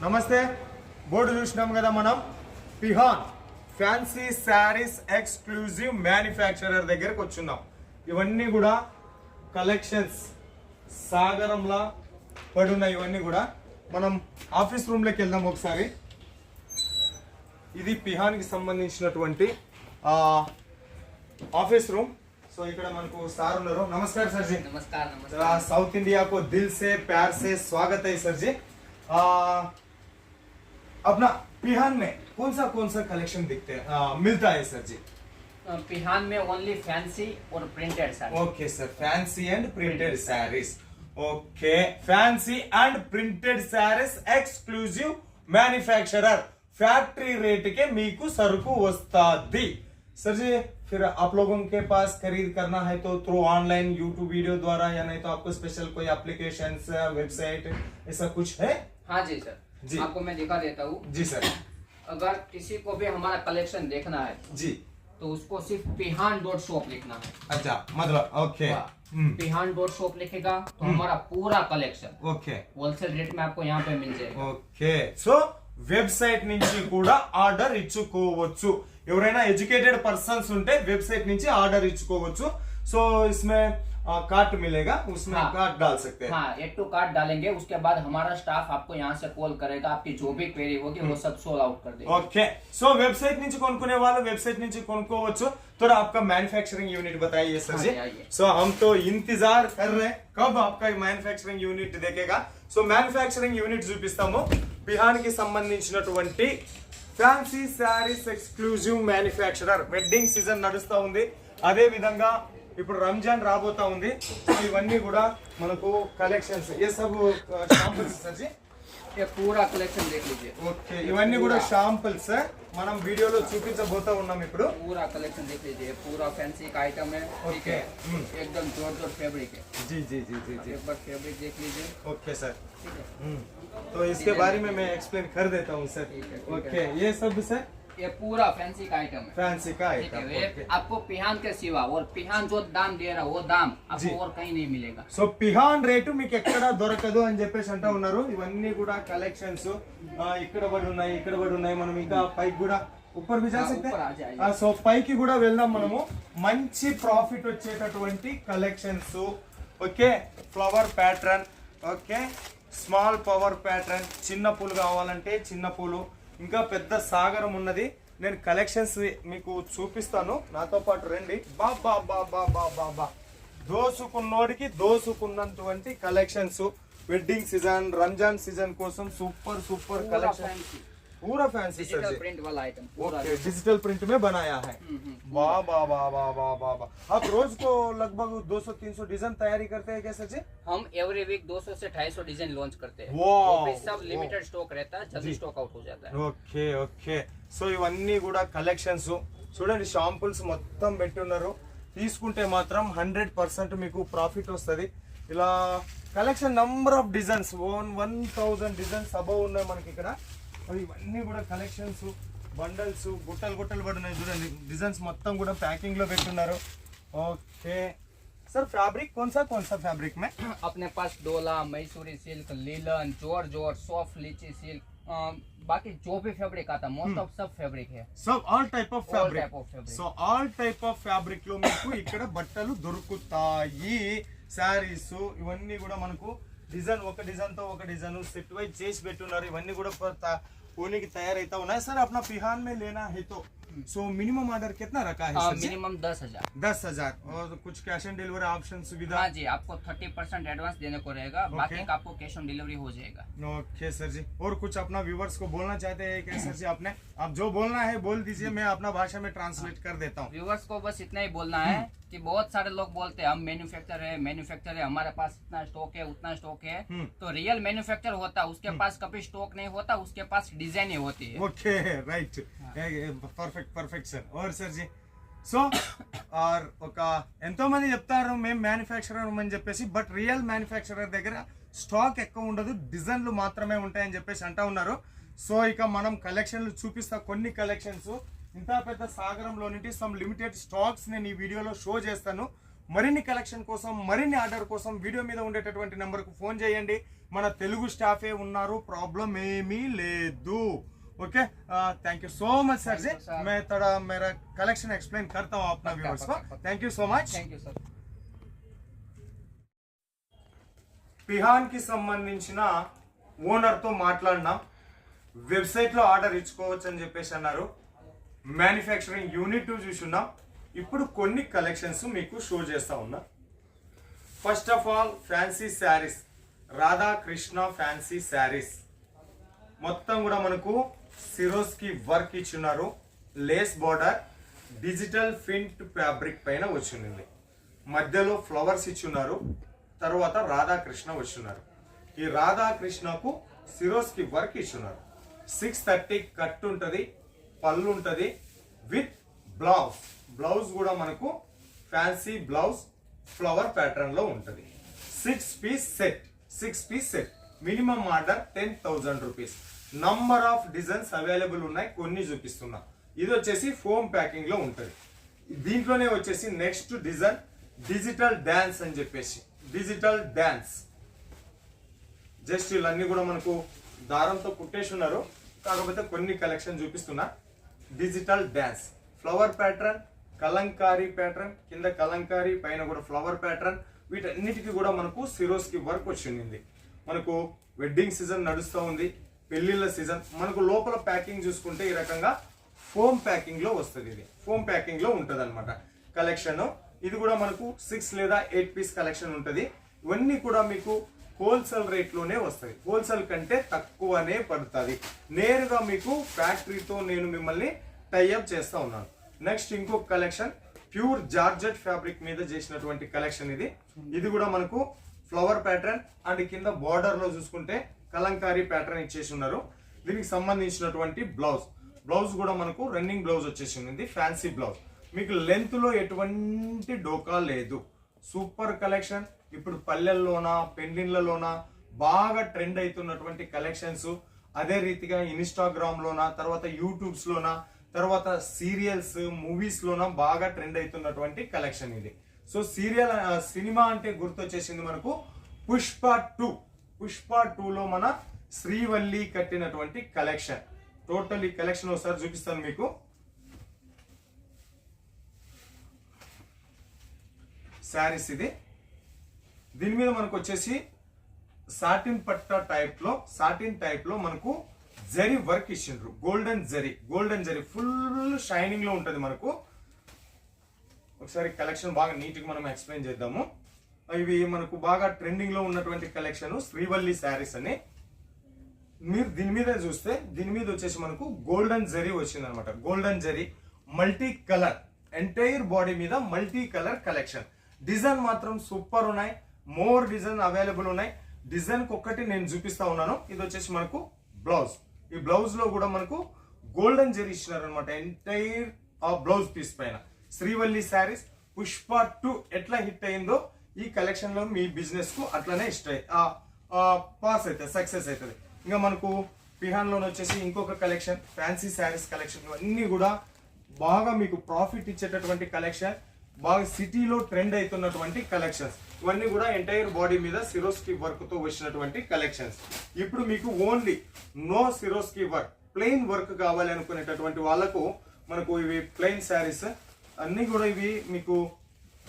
నమస్తే బోర్డు చూసినాం కదా మనం పిహాన్ ఫ్యాన్సీ శారీస్ ఎక్స్క్లూజివ్ మ్యానుఫ్యాక్చరర్ దగ్గరకు వచ్చున్నాం. ఇవన్నీ కూడా కలెక్షన్స్ సాగరంలా పడున్నాయి. ఇవన్నీ కూడా మనం ఆఫీస్ రూమ్లోకి వెళ్దాం ఒకసారి. ఇది పిహాన్కి సంబంధించినటువంటి ఆఫీస్ రూమ్. సో ఇక్కడ మనకు సార్ ఉన్నారు. నమస్कार सर जी. नमस्कार. साउथ इंडिया को दिल से प्यार से स्वागत है सर जी. अपना पिहान में कौन सा कलेक्शन दिखते हैं मिलता है सर जी? पिहान में ओनली फैंसी और printed sari. Okay sir, fancy and printed sarees. Okay, fancy and printed sarees exclusive manufacturer factory rate के मीकु सरकु वस्तादी. सर जी फिर आप लोगों के पास खरीद करना है तो थ्रू ऑनलाइन यूट्यूब वीडियो द्वारा या नहीं तो आपको स्पेशल कोई एप्लीकेशन वेबसाइट ऐसा कुछ है? हाँ जी सर जी. आपको मैं दिखा देता हूँ. जी सर. अगर किसी को भी हमारा कलेक्शन देखना है जी तो उसको सिर्फ pihan.shop लिखना है. अच्छा, मतलब ओके pihan.shop लिखेगा तो हमारा पूरा कलेक्शन ओके होलसेल रेट में आपको यहाँ पे मिल जाएगा. ఓకే. సో వెబ్సైట్ నుంచి కూడా ఆర్డర్ ఇచ్చుకోవచ్చు. ఎవరైనా ఎడ్యుకేటెడ్ పర్సన్స్ ఉంటే వెబ్సైట్ నుంచి ఆర్డర్ ఇచ్చుకోవచ్చు. సో इसमें कार्ट मिलेगा, उसमें हाँ, कार्ट डाल सकते हैं. हाँ, एड टू कार्ट डालेंगे. उसके बाद हमारा स्टाफ आपको यहाँ से कॉल करेगा. आपकी जो भी क्वेरी होगी वो सब सोल्व आउट कर देगा. ओके. सो वेबसाइट నుంచి కొనుక్కునే వాళ్ళు వెబ్సైట్ నుంచి కొనుక్కోవచ్చు. थोड़ा आपका मैन्युफैक्चरिंग यूनिट बताइए सर जी. सो हम तो इंतजार कर रहे हैं कब आपका मैन्युफैक्चरिंग यूनिट देखेगा. సో మ్యానుఫ్యాక్చరింగ్ యూనిట్ చూపిస్తాము. పిహాన్ కి సంబంధించినటువంటి fancy saris exclusive manufacturer. Wedding season నడుస్తా ఉంది, అదే విధంగా ఇప్పుడు రంజాన్ రాబోతా ఉంది. సో ఇవన్నీ కూడా మనకు కలెక్షన్స్ ఏ సబ్ శాంపుల్స్ सर जी. ये पूरा कलेक्शन देख लीजिए. ఓకే, ఇవన్నీ కూడా శాంపుల్స్ మనం వీడియోలో చూపించబోతా ఉన్నాం ఇప్పుడు. पूरा कलेक्शन देख लीजिए. पूरा फैंसी का आइटम है. ठीक है, एकदम जोर फैब्रिक है. जी जी जी जी जी. एक बार फैब्रिक देख लीजिए. Okay sir. ठीक है, तो इसके बारे में मैं एक्सप्लेन कर देता हूँ सर. ठीक है. ओके, ये सब सर ये पूरा फैंसी का आइटम है. फैंसी का ठीक आइटम. है, ये आपको पिहान के सिवा और पिहान जो दाम दे रहा है वो दाम जी. आपको और कहीं नहीं मिलेगा. సో పిహాన్ రేటు మీకు ఎక్కడ దొరకదు అని చెప్పేసి అంటా ఉన్నారు. ఇవన్నీ కూడా కలెక్షన్స్ ఇక్కడ పడి ఉన్నాయి, ఇక్కడ పడి ఉన్నాయి. మనం ఇంకా పైకి కూడా ऊपर भी जा सकते हैं. సో పైకి కూడా వెళ్దాం మనము. మంచి ప్రాఫిట్ వచ్చేటటువంటి collections. Okay, flower pattern. Okay, small power pattern. చిన్న పూలు కావాలంటే చిన్న పూలు, ఇంకా పెద్ద సాగరం ఉన్నది. నేను కలెక్షన్స్ మీకు చూపిస్తాను, నాతో పాటు రండి. బాబా బాబా బాబా బా దోసుకున్నోడికి దోసుకున్నటువంటి collections. Wedding season, Ramzan season కోసం సూपर సూपर कलेक्शन. पूरा फैंसी सर जी. प्रिंट वाला आइटम. ओके, डिजिटल प्रिंट में बनाया है. वाह वाह वाह वाह वाह वाह वाह. आप रोज को लगभग 200-300 डिजाइन तैयारी करते हैं क्या सर जी? हम एवरी वीक 200 से 250 डिजाइन लॉन्च करते हैं. वाह, वो भी सब लिमिटेड स्टॉक रहता है, जल्दी स्टॉक आउट हो जाता है. Okay okay. సో ఇవన్నీ కూడా కలెక్షన్స్ చూడండి. షాంపుల్స్ మొత్తం పెట్టి ఉన్నారు. తీసుకుంటే మాత్రం 100% మీకు ప్రాఫిట్ వస్తుంది. ఇలా collection number of designs 1000 designs above ఉన్నాయి మనకి ఇక్కడ. ఇవన్నీ కూడా కలెక్షన్స్, బండల్స్, గుట్టలు గుట్టలు పడున్నాయి చూడండి. డిజైన్స్ మొత్తం కూడా ప్యాకింగ్ లో పెట్టున్నారు. ఓకే सर, फैब्रिक कौन सा फैब्रिक में? अपने पास डोला, मैसूरी सिल्क, लीलन, जॉर्ज, सॉफ्ट लीची सिल्क, बाकी जो भी फैब्रिक आता है मोस्ट ऑफ सब फैब्रिक है. सब all type of fabric. fabric. So all type of fabric లో మీకు ఇక్కడ బట్టలు దొరుకుతాయి. శారీస్ ఇవన్నీ కూడా మనకు డిజైన్ ఒక డిజైన్ తో ఒక డిజైన్ సెట్ వైజ్ చేసి పెట్టున్నారు. ఇవన్నీ కూడా होने की तैयार रहता होना है. सर अपना पिहान में लेना है तो सो मिनिमम ऑर्डर कितना रखा है सर? मिनिमम 10,000. 10,000 और कुछ कैश ऑन डिलीवरी ऑप्शन सुविधा? हाँ जी, आपको 30% एडवांस देने को रहेगा. बाकी का आपको कैश ऑन डिलीवरी हो जाएगा. ओके सर जी. और कुछ अपना व्यूवर्स को बोलना चाहते हैं क्या सर जी? आपने आप जो बोलना है बोल दीजिए, मैं अपना भाषा में ट्रांसलेट कर देता हूँ. व्यूवर्स को बस इतना ही बोलना है कि बहुत सारे लोग बोलते हैं हम मैन्युफैक्चर है, हमारे पास इतना स्टॉक है उतना स्टॉक है. तो रियल मैन्युफैक्चर होता है, उसके पास कभी स्टॉक नहीं होता, उसके पास डिजाइन ही होती है. Okay right, perfect sir. और सर जी సో ఆర్ ఒక ఎంతో మంది చెప్తారు మేము మ్యానుఫ్యాక్చరర్ అని చెప్పేసి, బట్ రియల్ మ్యానుఫ్యాక్చరర్ దగ్గర స్టాక్ ఎక్కువ ఉండదు, డిజైన్లు మాత్రమే ఉంటాయని చెప్పేసి అంటా ఉన్నారు. సో ఇక మనం కలెక్షన్లు చూపిస్తా. కొన్ని కలెక్షన్స్ ఇంత పెద్ద సాగరంలో నుండి సమ్ లిమిటెడ్ స్టాక్స్ నేను ఈ వీడియోలో షో చేస్తాను. మరిన్ని కలెక్షన్ కోసం, మరిన్ని ఆర్డర్ కోసం వీడియో మీద ఉండేటటువంటి నెంబర్కు ఫోన్ చేయండి. మన తెలుగు స్టాఫే ఉన్నారు, ప్రాబ్లం ఏమీ లేదు. Okay, thank you so much sir ji. मैं थोड़ा मेरा कलेक्शन एक्सप्लेन करता हूँ अपना व्यूअर्स को. Thank you so much. Thank you sir. పిహాన్ కి సంబంధించిన ఓనర్ తో మాట్లాడినాం. వెబ్సైట్ లో ఆర్డర్ ఇచ్చుకోవచ్చు అని చెప్పేసి అన్నారు. మ్యానుఫ్యాక్చరింగ్ యూనిట్ చూసున్నాం. ఇప్పుడు కొన్ని కలెక్షన్స్ మీకు షో చేస్తా ఉన్నా. First of all fancy saris, Radhakrishna fancy saris మొత్తం కూడా మనకు సిరోస్ కి వర్క్ ఇచ్చున్నారు. Lace border, digital print fabric పైన వచ్చింది. మధ్యలో ఫ్లవర్స్ ఇచ్చున్నారు. తర్వాత రాధాకృష్ణ వచ్చున్నారు. ఈ రాధాకృష్ణకు సిరోస్ కి వర్క్ ఇచ్చున్నారు. 630 కట్ ఉంటది, పళ్ళు ఉంటది విత్ బ్లౌజ్. బ్లౌజ్ కూడా మనకు ఫ్యాన్సీ బ్లౌజ్ ఫ్లవర్ ప్యాటర్న్ లో ఉంటది. 6 piece set. Minimum order 10,000 rupees. Number of designs available ఉన్నాయి, కొన్ని చూపిస్తున్నా. ఇది వచ్చేసి ఫోమ్ ప్యాకింగ్ లో ఉంటది. దీంట్లోనే వచ్చేసి నెక్స్ట్ డిజైన్ డిజిటల్ డాన్స్ అని చెప్పేసి, డిజిటల్ డాన్స్ జస్ట్ ఇవన్నీ కూడా మనకు దారంతో కుట్టేసి ఉన్నారు. కాకపోతే కొన్ని కలెక్షన్ చూపిస్తున్నా. Digital dance flower pattern, Kalamkari pattern, కింద కలంకారీ పైన కూడా ఫ్లవర్ ప్యాటర్న్. వీటన్నిటికీ కూడా మనకు సిరోస్ కి వర్క్ వచ్చింది. మనకు వెడ్డింగ్ సీజన్ నడుస్తూ ఉంది, పెళ్లిళ్ళ సీజన్. మనకు లోపల ప్యాకింగ్ చూసుకుంటే ఈ రకంగా ఫోమ్ ప్యాకింగ్ లో వస్తుంది. ఇది ఫోమ్ ప్యాకింగ్ లో ఉంటది అనమాట కలెక్షన్. ఇది కూడా మనకు 6 లేదా 8 పీస్ కలెక్షన్ ఉంటది. ఇవన్నీ కూడా మీకు హోల్సేల్ రేట్ లోనే వస్తాయి. హోల్సేల్ కంటే తక్కువనే పడుతుంది. నేరుగా మీకు ఫ్యాక్టరీతో నేను మిమ్మల్ని టైఅప్ చేస్తా ఉన్నాను. నెక్స్ట్ ఇంకొక కలెక్షన్ ప్యూర్ జార్జెట్ ఫ్యాబ్రిక్ మీద చేసినటువంటి కలెక్షన్ ఇది. ఇది కూడా మనకు ఫ్లవర్ ప్యాటర్న్ అండ్ కింద బార్డర్ లో చూసుకుంటే కలంకారీ ప్యాటర్న్ ఇచ్చేసి ఉన్నారు. దీనికి సంబంధించినటువంటి బ్లౌజ్ కూడా మనకు రన్నింగ్ బ్లౌజ్ వచ్చేసి ఉంది. Fancy blouse. మీకు లెంత్ లో ఎటువంటి డోకా లేదు. Super collection. ఇప్పుడు పల్లెల్లోనా పెండ్లిన్లలోనా బాగా ట్రెండ్ అవుతున్నటువంటి కలెక్షన్స్. అదే రీతిగా ఇన్స్టాగ్రామ్ లోనా, తర్వాత యూట్యూబ్స్ లోనా, తర్వాత సీరియల్స్ మూవీస్ లోనా బాగా ట్రెండ్ అవుతున్నటువంటి కలెక్షన్ ఇది. సో సినిమా అంటే గుర్తొచ్చేసింది మనకు పుష్ప 2 లో మన శ్రీవల్లి కట్టినటువంటి కలెక్షన్. టోటల్ ఈ కలెక్షన్ ఒకసారి చూపిస్తాను మీకు. శారీస్ ఇది. దీని మీద మనకు వచ్చేసి సాటిన్ పట్టా టైప్ లో మనకు జరీ వర్క్ ఇచ్చిండ్రు. గోల్డెన్ జరీ ఫుల్ షైనింగ్ లో ఉంటది మనకు. ఒకసారి కలెక్షన్ బాగా నీట్ గా మనం ఎక్స్ప్లెయిన్ చేద్దాము. ఇవి మనకు బాగా ట్రెండింగ్ లో ఉన్నటువంటి కలెక్షన్ శ్రీవల్లి శారీస్ అని. మీరు దీని మీద చూస్తే దీని మీద వచ్చేసి మనకు గోల్డెన్ జరీ వచ్చింది అనమాట. Golden zari multi colour, entire body మీద మల్టీ కలర్ కలెక్షన్. డిజైన్ మాత్రం సూపర్ ఉన్నాయి. మోర్ డిజైన్ అవైలబుల్ ఉన్నాయి. డిజైన్ ఒక్కటి నేను చూపిస్తా ఉన్నాను. ఇది వచ్చేసి మనకు బ్లౌజ్. ఈ బ్లౌజ్ లో కూడా మనకు గోల్డెన్ జరీ ఇచ్చినారు అనమాట. ఎంటైర్ ఆ బ్లౌజ్ పీస్ పైన శ్రీవల్లి శారీస్. పుష్ప 2 ఎట్లా హిట్ అయిందో ఈ కలెక్షన్ లో మీ బిజినెస్ కు అట్లనే పాస్ అవుతుంది, సక్సెస్ అవుతుంది. ఇంకా మనకు పిహాన్ లోన్ వచ్చేసి ఇంకొక కలెక్షన్ ఫ్యాన్సీ శారీస్ కలెక్షన్. ఇవన్నీ కూడా బాగా మీకు ప్రాఫిట్ ఇచ్చేటటువంటి కలెక్షన్. బాగా సిటీలో ట్రెండ్ అవుతున్నటువంటి కలెక్షన్స్. ఇవన్నీ కూడా ఎంటైర్ బాడీ మీద సిరోస్కి వర్క్ తో వచ్చినటువంటి కలెక్షన్స్. ఇప్పుడు మీకు only no Swarovski work, plain work కావాలి అనుకునేటటువంటి వాళ్ళకు మనకు ఇవి ప్లెయిన్ శారీస్ అన్ని కూడా ఇవి మీకు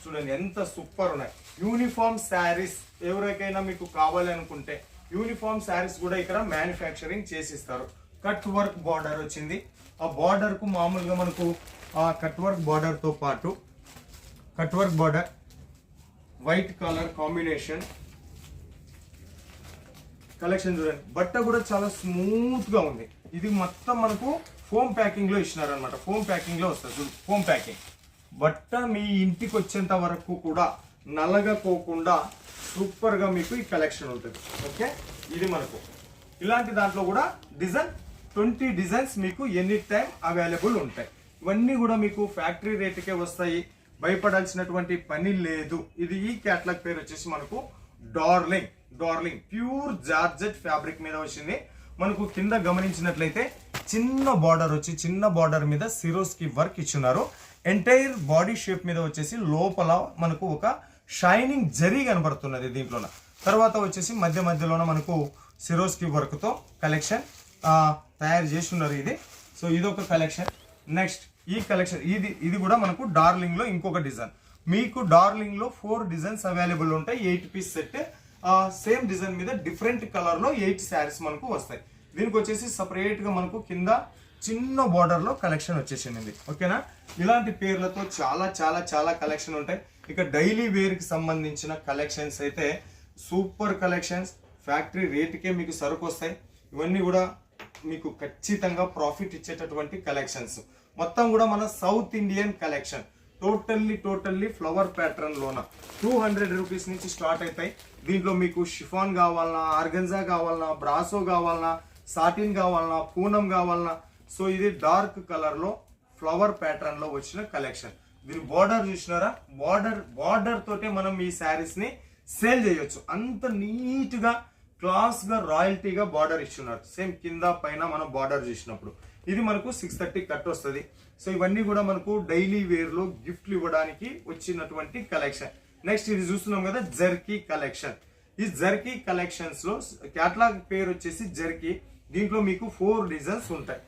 చూడండి ఎంత సూపర్ ఉన్నాయి. యూనిఫామ్ శారీస్ ఎవరికైనా మీకు కావాలి అనుకుంటే యూనిఫామ్ శారీస్ కూడా ఇక్కడ మ్యానుఫ్యాక్చరింగ్ చేసిస్తారు. కట్ వర్క్ బార్డర్ వచ్చింది. ఆ బార్డర్ కు మామూలుగా మనకు ఆ కట్ వర్క్ బార్డర్ తో పాటు cut work border white colour combination collection చూడండి. బట్ట కూడా చాలా స్మూత్ గా ఉంది. ఇది మొత్తం మనకు ఫోమ్ ప్యాకింగ్ లో ఇచ్చినారు అనమాట. ఫోమ్ ప్యాకింగ్ లో వస్తుంది. ఫోమ్ ప్యాకింగ్ బట్ట మీ ఇంటికి వచ్చేంత వరకు కూడా నలగకోకుండా సూపర్ గా మీకు ఈ కలెక్షన్ ఉంటుంది. ఓకే, ఇది మనకు ఇలాంటి దాంట్లో కూడా డిజైన్ 20 డిజైన్స్ మీకు ఎనీ టైం అవైలబుల్ ఉంటాయి. ఇవన్నీ కూడా మీకు ఫ్యాక్టరీ రేటుకే వస్తాయి. భయపడాల్సినటువంటి పని లేదు. ఇది ఈ క్యాటలాగ్ పేరు వచ్చేసి మనకు డార్లింగ్ ప్యూర్ జార్జెట్ ఫ్యాబ్రిక్ మీద వచ్చింది. మనకు కింద గమనించినట్లయితే చిన్న బార్డర్ వచ్చి చిన్న బార్డర్ మీద సిరోస్కి వర్క్ ఇచ్చున్నారు. ఎంటైర్ బాడీ షేప్ మీద వచ్చేసి లోపల మనకు ఒక షైనింగ్ జరీ కనబడుతున్నది దీంట్లోన. తర్వాత వచ్చేసి మధ్య మధ్యలోన మనకు సిరోస్కి వర్క్తో కలెక్షన్ తయారు చేసి ఉన్నారు ఇది. సో ఇది ఒక కలెక్షన్. నెక్స్ట్ ఈ కలెక్షన్ ఇది కూడా మనకు డార్లింగ్లో ఇంకొక డిజైన్. మీకు డార్లింగ్లో 4 డిజైన్స్ అవైలబుల్ ఉంటాయి. 8 పీస్ సెట్ సేమ్ డిజైన్ మీద డిఫరెంట్ కలర్లో 8 శారీస్ మనకు వస్తాయి. దీనికి వచ్చేసి సపరేట్గా మనకు కింద చిన్న బార్డర్లో కలెక్షన్ వచ్చేసింది. ఓకేనా, ఇలాంటి పేర్లతో చాలా చాలా చాలా కలెక్షన్ ఉంటాయి. ఇక డైలీ వేర్కి సంబంధించిన కలెక్షన్స్ అయితే సూపర్ కలెక్షన్స్, ఫ్యాక్టరీ రేటుకే మీకు సరుకు వస్తాయి. ఇవన్నీ కూడా మీకు ఖచ్చితంగా ప్రాఫిట్ ఇచ్చేటటువంటి కలెక్షన్స్. మొత్తం కూడా మన south Indian collection totally flower pattern లోన 200 రూపీస్ నుంచి స్టార్ట్ అవుతాయి. దీంట్లో మీకు షిఫాన్ కావాలన్నా, ఆర్గంజా కావాలన్నా, బ్రాసో కావాలన్నా, సాటిన్ కావాలన్నా, పూనం కావాలన్నా. సో ఇది డార్క్ కలర్ లో ఫ్లవర్ ప్యాటర్న్ లో వచ్చిన కలెక్షన్. దీని బార్డర్ చూసినారా, బార్డర్ తోటే మనం ఈ శారీస్ ని సేల్ చేయొచ్చు. అంత నీట్ గా క్లాస్ గా రాయల్టీగా బార్డర్ ఇస్తున్నారు. సేమ్ కింద పైన మనం బార్డర్ చూసినప్పుడు ఇది మనకు 630 కట్ వస్తుంది. సో ఇవన్నీ కూడా మనకు డైలీ వేర్ లో గిఫ్ట్లు ఇవ్వడానికి వచ్చినటువంటి కలెక్షన్. నెక్స్ట్ ఇది చూస్తున్నాం కదా జర్కీ కలెక్షన్. ఈ జర్కీ కలెక్షన్స్ లో క్యాటలాగ్ పేరు వచ్చేసి జర్కీ. దీంట్లో మీకు 4 డిజైన్స్ ఉంటాయి,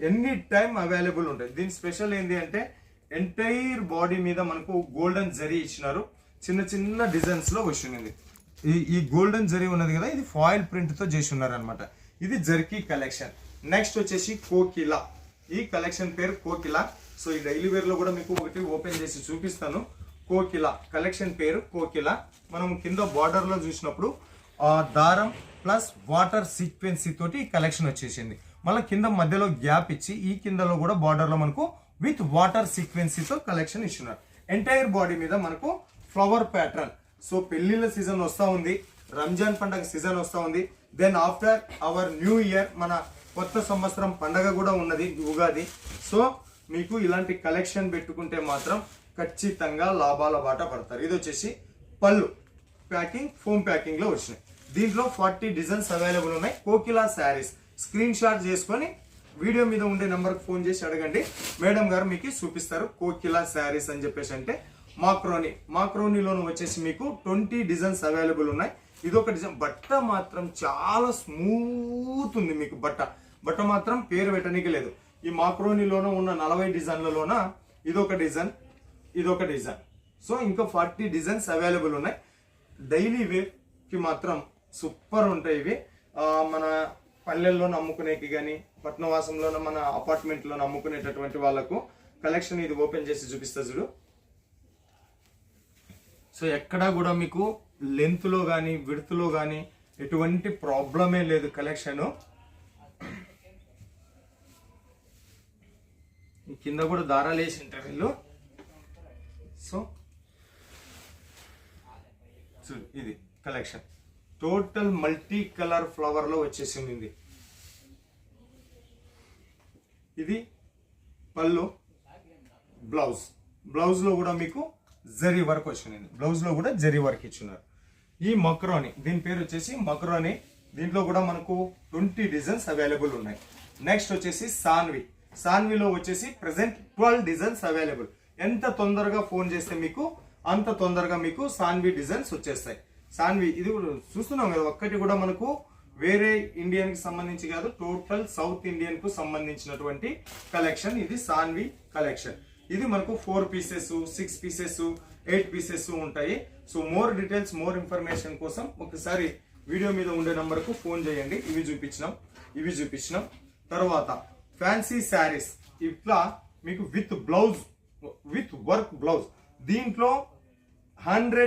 ఎనీ టైం అవైలబుల్ ఉంటాయి. దీని స్పెషల్ ఏంటి అంటే ఎంటైర్ బాడీ మీద మనకు గోల్డెన్ జరీ ఇచ్చినారు. చిన్న చిన్న డిజైన్స్ లో వచ్చింది. ఈ గోల్డెన్ జరీ ఉన్నది కదా, ఇది ఫాయిల్ ప్రింట్ తో చేసి ఉన్నారు అనమాట. ఇది జర్కీ కలెక్షన్. నెక్స్ట్ వచ్చేసి కోకిలా. ఈ కలెక్షన్ పేరు కోకిలా. సో ఈ డైలీ వేర్ లో కూడా మీకు ఒకటి ఓపెన్ చేసి చూపిస్తాను. కోకిలా కలెక్షన్ పేరు కోకిలా. మనం కింద బార్డర్ లో చూసినప్పుడు దారం ప్లస్ వాటర్ సీక్వెన్సీ తోటి ఈ కలెక్షన్ వచ్చేసింది. మళ్ళీ కింద మధ్యలో గ్యాప్ ఇచ్చి ఈ కిందలో కూడా బార్డర్ లో మనకు విత్ వాటర్ సీక్వెన్సీతో కలెక్షన్ ఇస్తున్నారు. ఎంటైర్ బాడీ మీద మనకు ఫ్లవర్ ప్యాటర్న్. సో పెళ్లిళ్ళ సీజన్ వస్తూ ఉంది, రంజాన్ పండగ సీజన్ వస్తూ ఉంది. Then after our new year మన కొత్త సంవత్సరం పండగ కూడా ఉన్నది, ఉగాది. సో మీకు ఇలాంటి కలెక్షన్ పెట్టుకుంటే మాత్రం ఖచ్చితంగా లాభాల బాట పడతారు. ఇది వచ్చేసి పళ్ళు ప్యాకింగ్, ఫోమ్ ప్యాకింగ్ లో వచ్చినాయి. దీంట్లో 40 డిజైన్స్ అవైలబుల్ ఉన్నాయి. కోకిలా శారీస్ స్క్రీన్ షాట్ చేసుకొని వీడియో మీద ఉండే నెంబర్కి ఫోన్ చేసి అడగండి, మేడం గారు మీకు చూపిస్తారు. కోకిలా శారీస్ అని చెప్పేసి అంటే మాక్రోనీలోను వచ్చేసి మీకు 20 డిజైన్స్ అవైలబుల్ ఉన్నాయి. ఇదొక డిజైన్. బట్ట మాత్రం చాలా స్మూత్ ఉంది. మీకు బట్ట మాత్రం పేరు పెట్టడానికి లేదు. ఈ మాక్రోనీలోనూ ఉన్న 40 డిజైన్లలోన ఇదొక డిజైన్. సో ఇంకా 40 డిజైన్స్ అవైలబుల్ ఉన్నాయి. డైలీ వేర్ కి మాత్రం సూపర్ ఉంటాయి ఇవి. మన పల్లెల్లో అమ్ముకునేకి కానీ పట్నవాసంలో మన అపార్ట్మెంట్లో అమ్ముకునేటటువంటి వాళ్ళకు కలెక్షన్ ఇది ఓపెన్ చేసి చూపిస్తా చూడు. సో ఎక్కడా కూడా మీకు లెంత్ లో కానీ విడ్త్ లో కానీ ఎటువంటి ప్రాబ్లమే లేదు కలెక్షన్. కింద కూడా దారాలు వేసి ఉంటారు వీళ్ళు. సో ఇది collection total multi colour flower లో వచ్చేసింది. ఇది పళ్ళు, బ్లౌజ్ లో కూడా మీకు జరీ వర్క్ వచ్చింది. బ్లౌజ్ లో కూడా జరీ వర్క్ ఇచ్చినారు. ఈ మక్రోని, దీని పేరు వచ్చేసి మక్రోని. దీంట్లో కూడా మనకు 20 డిజైన్స్ అవైలబుల్ ఉన్నాయి. నెక్స్ట్ వచ్చేసి సాన్విలో వచ్చేసి ప్రెసెంట్ 12 డిజైన్స్ అవైలబుల్. ఎంత తొందరగా ఫోన్ చేస్తే మీకు అంత తొందరగా మీకు సాన్వి డిజైన్స్ వచ్చేస్తాయి. సాన్వి ఇది చూస్తున్నాం కదా, ఒక్కటి కూడా మనకు వేరే ఇండియన్ కి సంబంధించి కాదు, టోటల్ సౌత్ ఇండియన్ కు సంబంధించినటువంటి కలెక్షన్. ఇది సాన్వి కలెక్షన్. ఇది మనకు 4 పీసెస్, 6 పీసెస్, 8 పీసెస్ ఉంటాయి. So more details, more information కోసం ఒకసారి వీడియో మీద ఉండే నంబర్ కు ఫోన్ చేయండి. ఇవి చూపించినాం. తర్వాత ఫ్యాన్సీ శారీస్ ఇట్లా మీకు with blouse, with work blouse. దీంట్లో 100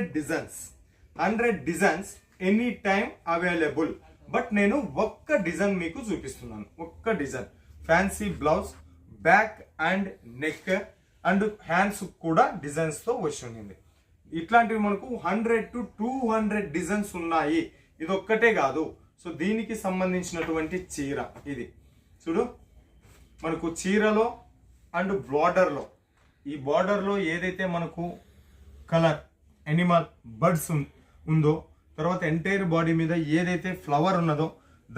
designs any time available. But నేను ఒక్క డిజైన్ మీకు చూపిస్తున్నాను. ఒక్క design fancy blouse, back and neck and hands కూడా డిజైన్స్ తో వచ్చింది. ఇట్లాంటివి మనకు 100 to 200 డిజైన్స్ ఉన్నాయి. ఇది ఒక్కటే కాదు. సో దీనికి సంబంధించినటువంటి చీర ఇది చూడు. మనకు చీరలో అండ్ బార్డర్లో, ఈ బార్డర్లో ఏదైతే మనకు కలర్ ఎనిమల్ బర్డ్స్ ఉందో, తర్వాత ఎంటైర్ బాడీ మీద ఏదైతే ఫ్లవర్ ఉన్నదో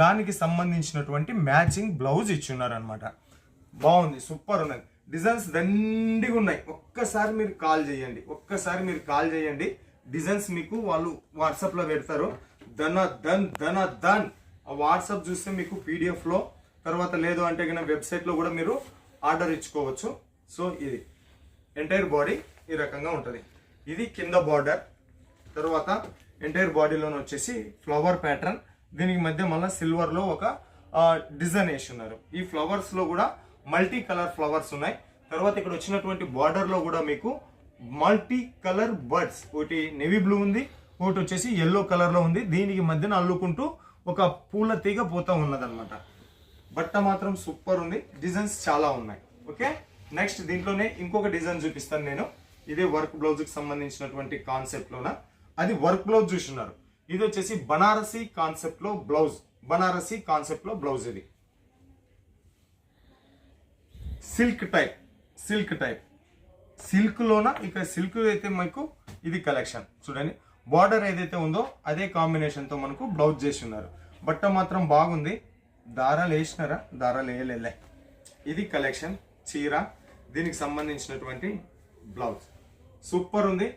దానికి సంబంధించినటువంటి మ్యాచింగ్ బ్లౌజ్ ఇచ్చున్నారు అనమాట. బాగుంది, సూపర్ ఉన్నది. డిజైన్స్ దండిగా ఉన్నాయి. ఒక్కసారి మీరు కాల్ చేయండి, డిజైన్స్ మీకు వాళ్ళు వాట్సాప్లో పెడతారు. దన్ ఆ వాట్సాప్ చూస్తే మీకు పీడిఎఫ్లో, తర్వాత లేదు అంటే కన్నా వెబ్సైట్లో కూడా మీరు ఆర్డర్ ఇచ్చుకోవచ్చు. సో ఇది ఎంటైర్ బాడీ ఈ రకంగా ఉంటుంది. ఇది కింద బార్డర్, తర్వాత ఎంటైర్ బాడీలోనే వచ్చేసి ఫ్లవర్ ప్యాటర్న్. దీనికి మధ్య మళ్ళీ సిల్వర్లో ఒక డిజైన్ వేసి ఉన్నారు. ఈ ఫ్లవర్స్లో కూడా మల్టీ కలర్ ఫ్లవర్స్ ఉన్నాయి. తర్వాత ఇక్కడ వచ్చినటువంటి బార్డర్లో కూడా మీకు మల్టీ కలర్ బర్డ్స్, ఒకటి నేవీ బ్లూ ఉంది, ఒకటి వచ్చేసి ఎల్లో కలర్లో ఉంది. దీనికి మధ్యన అల్లుకుంటూ ఒక పూల తీగ పోతా ఉన్నదన్నమాట. బట్ట మాత్రం సూపర్ ఉంది, డిజైన్స్ చాలా ఉన్నాయి. ఓకే, నెక్స్ట్ దీంట్లోనే ఇంకొక డిజైన్ చూపిస్తాను నేను. ఇదే వర్క్ బ్లౌజ్కి సంబంధించినటువంటి కాన్సెప్ట్లోన అది వర్క్ బ్లౌజ్ చూస్తున్నారు. ఇది వచ్చేసి బనారసీ కాన్సెప్ట్లో బ్లౌజ్. ఇది సిల్క్ టైప్ సిల్క్లోన ఇక సిల్క్ అయితే మనకు ఇది కలెక్షన్ చూడండి. బార్డర్ ఏదైతే ఉందో అదే కాంబినేషన్తో మనకు బ్లౌజ్ చేసి ఉన్నారు. బట్ట మాత్రం బాగుంది. దారాలు వేసినారా? దారాలు వేయలే. ఇది కలెక్షన్ చీర, దీనికి సంబంధించినటువంటి బ్లౌజ్ సూపర్ ఉంది.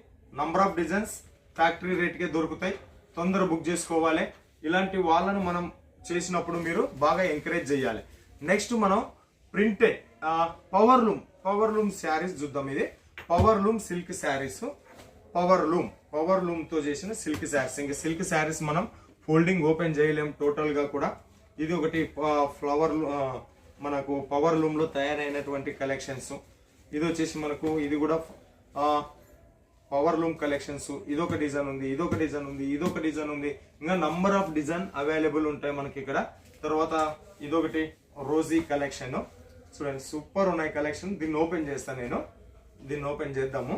నంబర్ ఆఫ్ డిజైన్స్ ఫ్యాక్టరీ రేట్కే దొరుకుతాయి. తొందర బుక్ చేసుకోవాలి. ఇలాంటి వాళ్ళను మనం చేసినప్పుడు మీరు బాగా ఎంకరేజ్ చేయాలి. నెక్స్ట్ మనం ప్రింటెడ్ పవర్ లూమ్ శారీస్ చూద్దాం. ఇది power loom silk saris, power loom తో చేసిన సిల్క్ శారీస్. ఇంకా సిల్క్ శారీస్ మనం ఫోల్డింగ్ ఓపెన్ చేయలేం టోటల్ గా కూడా. ఇది ఒకటి ఫ్లవర్ మనకు పవర్ లూమ్ లో తయారైనటువంటి కలెక్షన్స్. ఇది వచ్చేసి మనకు ఇది కూడా పవర్ లూమ్ కలెక్షన్స్. ఇదొక డిజైన్ ఉంది, ఇదొక డిజైన్ ఉంది. ఇంకా నంబర్ ఆఫ్ డిజైన్ అవైలబుల్ ఉంటాయి మనకి ఇక్కడ. తర్వాత ఇదొకటి రోజీ కలెక్షన్ చూడండి, సూపర్ ఉన్నాయి కలెక్షన్. దీన్ని ఓపెన్ చేస్తాను నేను. దీన్ని ఓపెన్ చేద్దాము.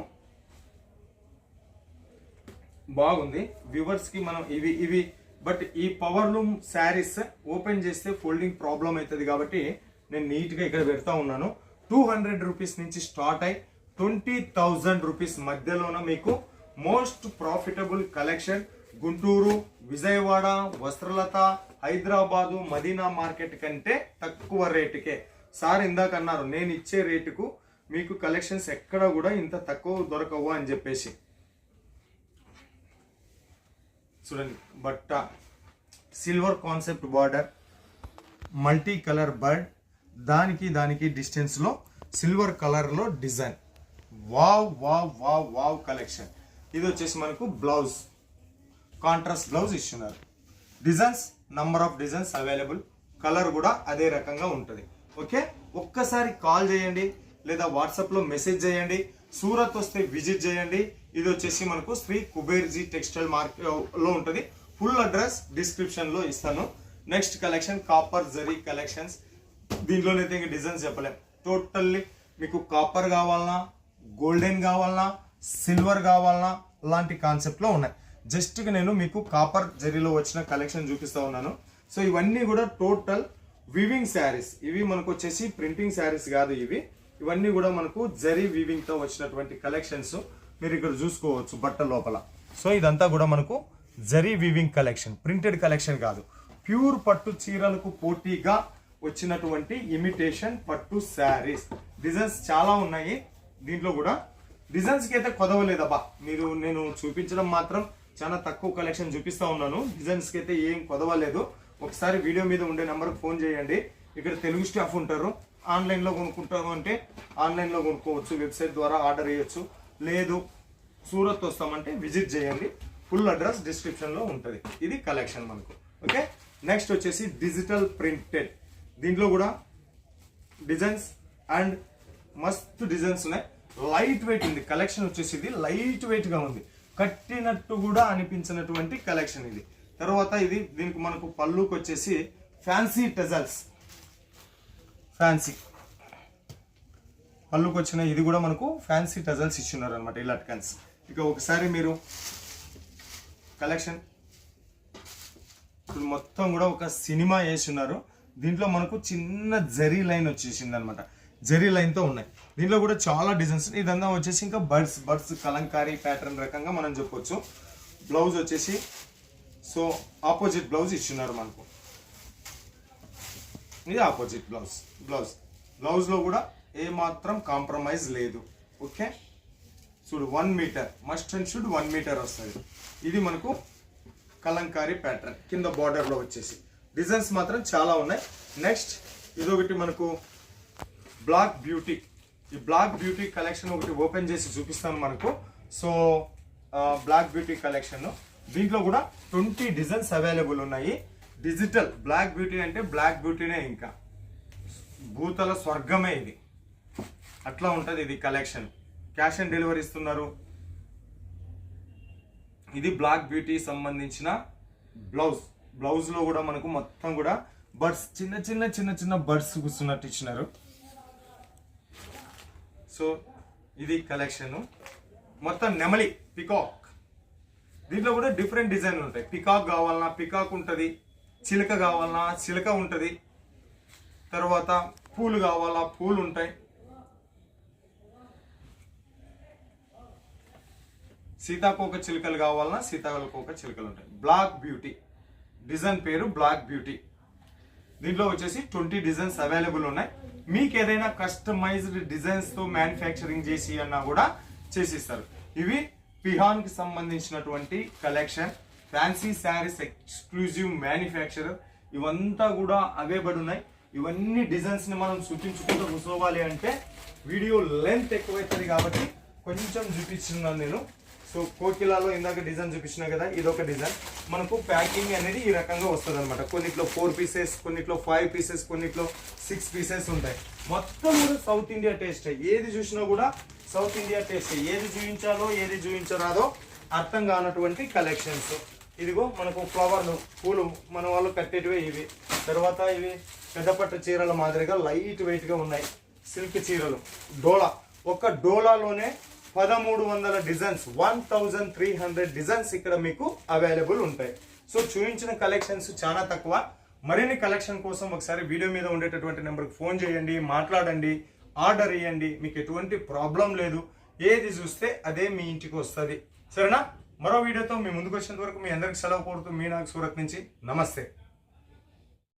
బాగుంది వ్యూవర్స్ కి మనం ఇవి బట్ ఈ పవర్ లూమ్ శారీస్ ఓపెన్ చేస్తే ఫోల్డింగ్ ప్రాబ్లం అవుతుంది కాబట్టి నేను నీట్ గా ఇక్కడ పెడతా ఉన్నాను. 200 రూపీస్ నుంచి స్టార్ట్ అయి 20,000 రూపీస్ మధ్యలోన మీకు most profitable collection. Guntur, Vijayawada, Vastralatha, Hyderabad, Madina market కంటే తక్కువ రేటుకే. సార్ ఇందాక అన్నారు నేను ఇచ్చే రేటుకు మీకు కలెక్షన్స్ ఎక్కడ కూడా ఇంత తక్కువ దొరకవు అని చెప్పేసి. చూడండి బట్ట silver concept border, multi colour bird, దానికి డిస్టెన్స్ లో సిల్వర్ కలర్ లో డిజైన్. Wow collection. ఇది వచ్చేసి మనకు బ్లౌజ్, కాంట్రాస్ట్ బ్లౌజ్ ఇస్తున్నారు. Designs number of designs available. Colour కూడా అదే రకంగా ఉంటుంది. ఓకే, ఒక్కసారి కాల్ చేయండి లేదా వాట్సాప్ లో మెసేజ్ చేయండి. సూరత్ వస్తే విజిట్ చేయండి. ఇది వచ్చేసి మనకు శ్రీ కుబేర్జీ టెక్స్టైల్ మార్కెట్ లో ఉంటుంది. ఫుల్ అడ్రస్ డిస్క్రిప్షన్ లో ఇస్తాను. Next collection copper zari collections. దీంట్లోనైతే ఇంకా డిజైన్స్ చెప్పలేం. టోటల్లీ మీకు కాపర్ కావాలన్నా, గోల్డెన్ కావాలన్నా, సిల్వర్ కావాలన్నా లాంటి కాన్సెప్ట్ లో ఉన్నాయి. జస్ట్ నేను మీకు కాపర్ జరీలో వచ్చిన కలెక్షన్ చూపిస్తా ఉన్నాను. సో ఇవన్నీ కూడా టోటల్ వీవింగ్ శారీస్. ఇవి మనకు వచ్చేసి ప్రింటింగ్ శారీస్ కాదు ఇవన్నీ కూడా మనకు జరీ వీవింగ్ తో వచ్చినటువంటి కలెక్షన్స్ మీరు ఇక్కడ చూసుకోవచ్చు బట్ట లోపల. సో ఇదంతా కూడా మనకు zari weaving collection, printed collection కాదు. ప్యూర్ పట్టు చీరలకు పోటీగా వచ్చినటువంటి ఇమిటేషన్ పట్టు శారీస్. డిజైన్స్ చాలా ఉన్నాయి. దీంట్లో కూడా డిజైన్స్ కి అయితే కొదవలేదబ్బా. నేను చూపించడం మాత్రం చాలా తక్కువ కలెక్షన్ చూపిస్తా ఉన్నాను. డిజైన్స్ కి అయితే ఏం కొదవలేదు. ఒకసారి వీడియో మీద ఉండే నెంబర్కి ఫోన్ చేయండి. ఇక్కడ తెలుగు స్టాఫ్ ఉంటారు. ఆన్లైన్లో కొనుక్కుంటారు అంటే ఆన్లైన్లో కొనుక్కోవచ్చు, వెబ్సైట్ ద్వారా ఆర్డర్ చేయొచ్చు. లేదు సూరత్ వస్తామంటే విజిట్ చేయండి. ఫుల్ అడ్రస్ డిస్క్రిప్షన్లో ఉంటుంది. ఇది కలెక్షన్ మనకు. ఓకే, నెక్స్ట్ వచ్చేసి డిజిటల్ ప్రింటెడ్. దీంట్లో కూడా డిజైన్స్ అండ్ మస్తు డిజైన్స్ ఉన్నాయి. లైట్ వెయిట్ ఉంది కలెక్షన్. వచ్చేసి ఇది లైట్ వెయిట్ గా ఉంది, కట్టినట్టు కూడా అనిపించినటువంటి కలెక్షన్ ఇది. తర్వాత దీనికి మనకు పళ్ళుకి వచ్చేసి ఫ్యాన్సీ టెజల్స్, ఫ్యాన్సీ పళ్ళుకి వచ్చిన ఇది కూడా మనకు ఫ్యాన్సీ టెజల్స్ ఇచ్చున్నారు అనమాట. ఈ లట్కన్స్. ఇక ఒకసారి మీరు కలెక్షన్ ఇప్పుడు మొత్తం కూడా ఒక సినిమా వేస్తున్నారు. దీంట్లో మనకు చిన్న జరీ లైన్ వచ్చేసింది అనమాట. జరీ లైన్ తో ఉన్నాయి. దీంట్లో కూడా చాలా డిజైన్స్. ఇదంతా వచ్చేసి ఇంకా బర్డ్స్ కలంకారీ ప్యాటర్న్ రకంగా మనం చెప్పొచ్చు. బ్లౌజ్ వచ్చేసి సో ఆపోజిట్ బ్లౌజ్ ఇచ్చున్నారు మనకు. ఇది ఆపోజిట్ బ్లౌజ్ లో కూడా ఏ మాత్రం కాంప్రమైజ్ లేదు. ఓకే, చూడు 1 meter must and should 1 meter వస్తుంది. ఇది మనకు కలంకారీ ప్యాటర్న్ కింద బార్డర్ లో వచ్చేసి డిజైన్స్ మాత్రం చాలా ఉన్నాయి. నెక్స్ట్ ఇదొకటి మనకు బ్లాక్ బ్యూటీ. ఈ బ్లాక్ బ్యూటీ కలెక్షన్ ఒకటి ఓపెన్ చేసి చూపిస్తాను మనకు. సో బ్లాక్ బ్యూటీ కలెక్షన్ దీంట్లో కూడా 20 డిజైన్స్ అవైలబుల్ ఉన్నాయి. డిజిటల్ బ్లాక్ బ్యూటీ అంటే బ్లాక్ బ్యూటీనే, ఇంకా భూతల స్వర్గమే ఇది, అట్లా ఉంటుంది ఇది కలెక్షన్. క్యాష్ ఆన్ డెలివరీ ఇస్తున్నారు. ఇది బ్లాక్ బ్యూటీ సంబంధించిన బ్లౌజ్ లో కూడా మనకు మొత్తం కూడా బర్డ్స్ చిన్న బర్డ్స్ కూర్చున్నట్టు ఇచ్చినారు. సో ఇది కలెక్షన్ మొత్తం నెమలి పికాక్. దీంట్లో కూడా డిఫరెంట్ డిజైన్లు ఉంటాయి. పికాక్ కావాలన్నా పికాక్ ఉంటుంది, చిలక కావాలన్నా చిలక ఉంటుంది, తర్వాత పూలు కావాలా పూలు ఉంటాయి, సీతాకోక చిలుకలు కావాలన్నా సీతాకోక చిలుకలు ఉంటాయి. బ్లాక్ బ్యూటీ డిజైన్ పేరు బ్లాక్ బ్యూటీ. దీంట్లో వచ్చేసి 20 డిజైన్స్ అవైలబుల్ ఉన్నాయి. మీకు ఏదైనా కస్టమైజ్డ్ డిజైన్స్ తో మ్యానుఫ్యాక్చరింగ్ చేసి అన్నా కూడా చేసిస్తారు. ఇవి పిహాన్ కి సంబంధించినటువంటి collection. Fancy saris exclusive manufacturer. ఇవంతా కూడా అవైలబుల్ ఉన్నాయి. ఇవన్నీ డిజైన్స్ ని మనం చూపించుకుంటూ కూర్చోవాలి అంటే వీడియో లెంత్ ఎక్కువైతుంది కాబట్టి కొంచెం చూపించున్నాను నేను. సో కోకిలాలో ఇందాక డిజైన్ చూపించినా కదా, ఇదొక డిజైన్. మనకు ప్యాకింగ్ అనేది ఈ రకంగా వస్తుంది అనమాట. కొన్నిట్లో 4 పీసెస్, కొన్నిట్లో 5 పీసెస్, కొన్నిట్లో 6 పీసెస్ ఉంటాయి. మొత్తం కూడా సౌత్ ఇండియా టేస్ట్. ఏది చూసినా కూడా సౌత్ ఇండియా టేస్ట్. ఏది చూపించాలో ఏది చూపించరాదో అర్థం కానటువంటి కలెక్షన్స్. ఇదిగో మనకు ఫ్లవర్లు పూలు మన వాళ్ళు కట్టేటివే ఇవి. తర్వాత ఇవి పెద్దపట్టు చీరల మాదిరిగా లైట్ వెయిట్ గా ఉన్నాయి. సిల్క్ చీరలు డోలా. ఒక డోలాలోనే 1300 డిజైన్స్, 1300 డిజైన్స్ ఇక్కడ మీకు అవైలబుల్ ఉంటాయి. సో చూపించిన కలెక్షన్స్ చాలా తక్కువ. మరిన్ని కలెక్షన్ కోసం ఒకసారి వీడియో మీద ఉండేటటువంటి నెంబర్కి ఫోన్ చేయండి, మాట్లాడండి, ఆర్డర్ ఇవ్వండి. మీకు ఎటువంటి ప్రాబ్లం లేదు. ఏది చూస్తే అదే మీ ఇంటికి వస్తుంది. సరేనా? మరో వీడియోతో మీ ముందుకు వచ్చేంత వరకు మీ అందరికి సెలవు కోరుతూ మీ నాకు సూరత్ నుంచి నమస్తే.